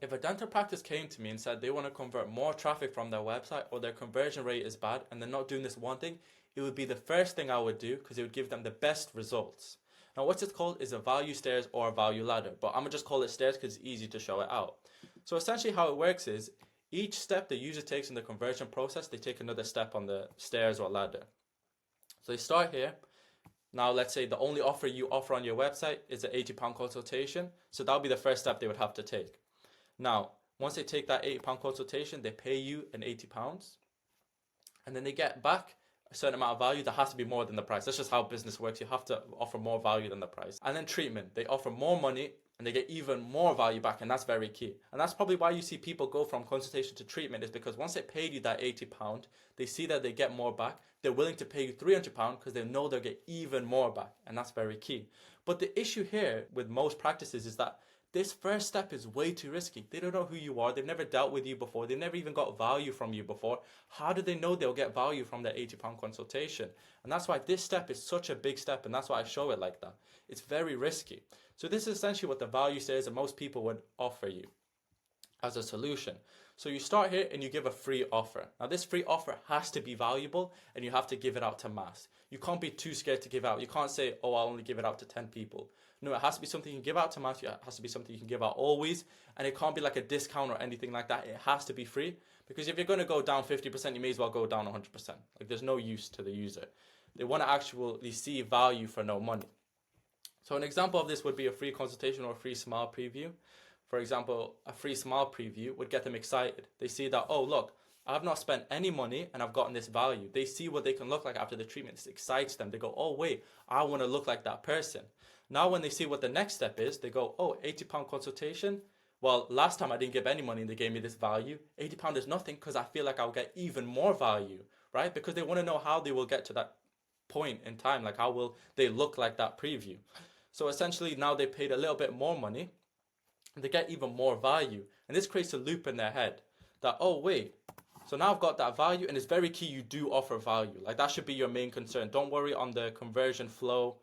If a dental practice came to me and said they want to convert more traffic from their website or their conversion rate is bad and they're not doing this one thing, it would be the first thing I would do because it would give them the best results. Now, what it's called is a value stairs or a value ladder, but I'm gonna just call it stairs because it's easy to show it out. So essentially, how it works is each step the user takes in the conversion process, they take another step on the stairs or ladder. So they start here. Now, let's say the only offer you offer on your website is an £80 consultation. So that'll be the first step they would have to take. Now, once they take that £80 consultation, they pay you an £80 and then they get back a certain amount of value that has to be more than the price. That's just how business works. You have to offer more value than the price. And then treatment, they offer more money and they get even more value back, and that's very key. And that's probably why you see people go from consultation to treatment, is because once they paid you that £80, they see that they get more back. They're willing to pay you £300 because they know they'll get even more back, and that's very key. But the issue here with most practices is that this first step is way too risky. They don't know who you are. They've never dealt with you before. They've never even got value from you before. How do they know they'll get value from their £80 consultation? And that's why this step is such a big step, and that's why I show it like that. It's very risky. So this is essentially what the value says that most people would offer you as a solution. So you start here and you give a free offer. Now this free offer has to be valuable and you have to give it out to mass. You can't be too scared to give out. You can't say, oh, I'll only give it out to 10 people. No, it has to be something you can give out to mass. It has to be something you can give out always. And it can't be like a discount or anything like that. It has to be free, because if you're going to go down 50%, you may as well go down 100%. Like, there's no use to the user. They want to actually see value for no money. So an example of this would be a free consultation or a free smile preview. For example, a free smile preview would get them excited. They see that, oh, look, I've not spent any money and I've gotten this value. They see what they can look like after the treatment. This excites them. They go, oh, wait, I want to look like that person. Now, when they see what the next step is, they go, oh, £80 consultation. Well, last time I didn't give any money and they gave me this value. £80 is nothing because I feel like I'll get even more value, right? Because they want to know how they will get to that point in time. Like, how will they look like that preview? So essentially, now they paid a little bit more money and they get even more value. And this creates a loop in their head that, oh, wait, so now I've got that value, and it's very key you do offer value. Like, that should be your main concern. Don't worry on the conversion flow.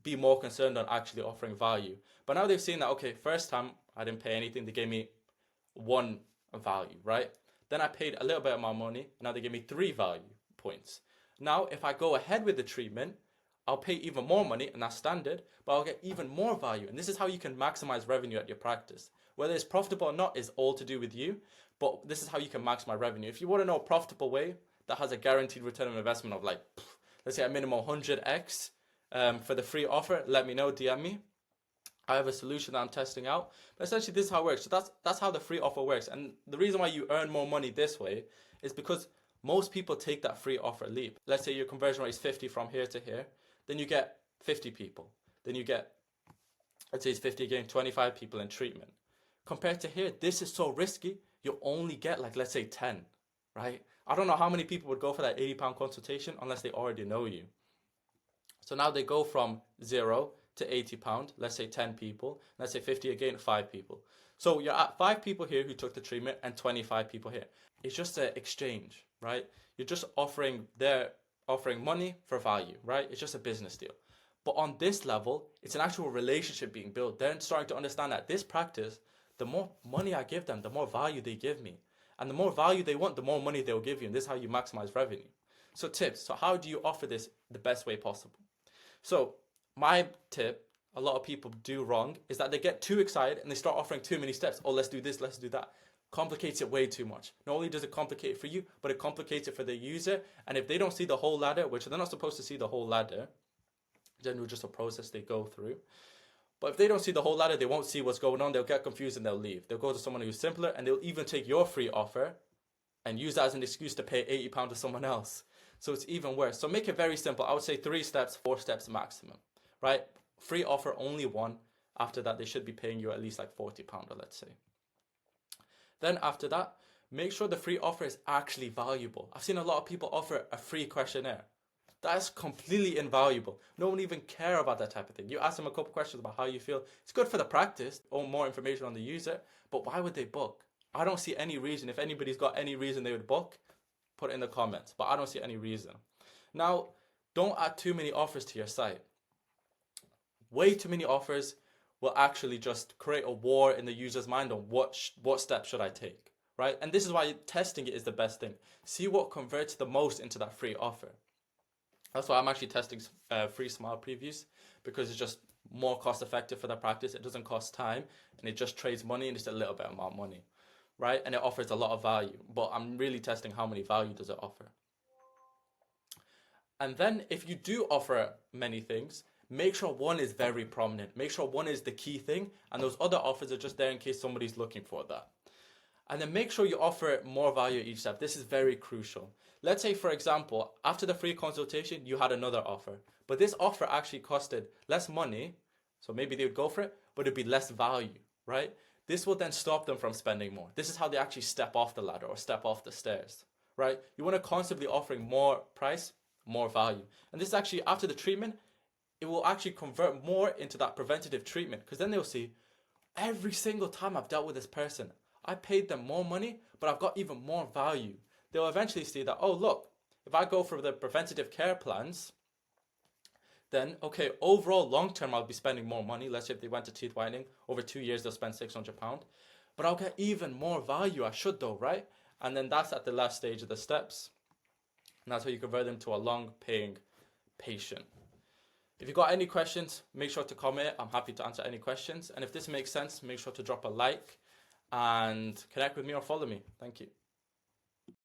Be more concerned on actually offering value. But now they've seen that, okay, first time I didn't pay anything. They gave me one value, right? Then I paid a little bit of my money. And now they give me 3 value points. Now, if I go ahead with the treatment, I'll pay even more money, and that's standard, but I'll get even more value. And this is how you can maximize revenue at your practice. Whether it's profitable or not is all to do with you, but this is how you can maximize revenue. If you want to know a profitable way that has a guaranteed return on investment of, like, let's say a minimum 100x for the free offer, let me know, DM me. I have a solution that I'm testing out. But essentially, this is how it works. So that's how the free offer works. And the reason why you earn more money this way is because most people take that free offer leap. Let's say your conversion rate is 50 from here to here. Then you get 50 people. Then you get, let's say it's 50 again, 25 people in treatment. Compared to here, this is so risky, you'll only get, like, let's say 10, right? I don't know how many people would go for that £80 consultation unless they already know you. So now they go from 0 to £80, let's say 10 people, let's say 50 again, 5 people. So you're at 5 people here who took the treatment and 25 people here. It's just an exchange, right? You're just offering money for value, right? It's just a business deal. But on this level, it's an actual relationship being built. They're starting to understand that this practice, the more money I give them, the more value they give me. And the more value they want, the more money they'll give you. And this is how you maximize revenue. So tips. So how do you offer this the best way possible? So my tip, a lot of people do wrong, is that they get too excited and they start offering too many steps. Oh, let's do this, let's do that. Complicates it way too much. Not only does it complicate it for you, but it complicates it for the user. And if they don't see the whole ladder, which they're not supposed to see the whole ladder, generally just a process they go through. But if they don't see the whole ladder, they won't see what's going on. They'll get confused and they'll leave. They'll go to someone who's simpler, and they'll even take your free offer and use that as an excuse to pay £80 to someone else. So it's even worse. So make it very simple. I would say 3 steps, 4 steps maximum, right? Free offer, only 1. After that, they should be paying you at least like £40, let's say. Then after that, make sure the free offer is actually valuable. I've seen a lot of people offer a free questionnaire. That's completely invaluable. No one even care about that type of thing. You ask them a couple questions about how you feel. It's good for the practice or more information on the user, but why would they book? I don't see any reason. If anybody's got any reason they would book, put it in the comments, but I don't see any reason. Now, don't add too many offers to your site. Way too many offers will actually just create a war in the user's mind on what step should I take, right? And this is why testing it is the best thing. See what converts the most into that free offer. That's why I'm actually testing free smile previews, because it's just more cost effective for the practice. It doesn't cost time, and it just trades money, and it's a little bit amount of money, right? And it offers a lot of value, but I'm really testing how many value does it offer. And then if you do offer many things, make sure one is very prominent. Make sure one is the key thing, and those other offers are just there in case somebody's looking for that. And then make sure you offer more value at each step. This is very crucial. Let's say, for example, after the free consultation, you had another offer, but this offer actually costed less money. So maybe they would go for it, but it'd be less value, right? This will then stop them from spending more. This is how they actually step off the ladder or step off the stairs, right? You want to constantly offering more price, more value. And this is actually after the treatment, it will actually convert more into that preventative treatment, because then they'll see every single time I've dealt with this person, I paid them more money, but I've got even more value. They'll eventually see that, oh, look, if I go for the preventative care plans, then, okay, overall, long term, I'll be spending more money. Let's say if they went to teeth whitening, over 2 years, they'll spend £600. But I'll get even more value. I should though, right? And then that's at the last stage of the steps. And that's how you convert them to a long-paying patient. If you've got any questions, make sure to comment. I'm happy to answer any questions. And if this makes sense, make sure to drop a like and connect with me or follow me. Thank you.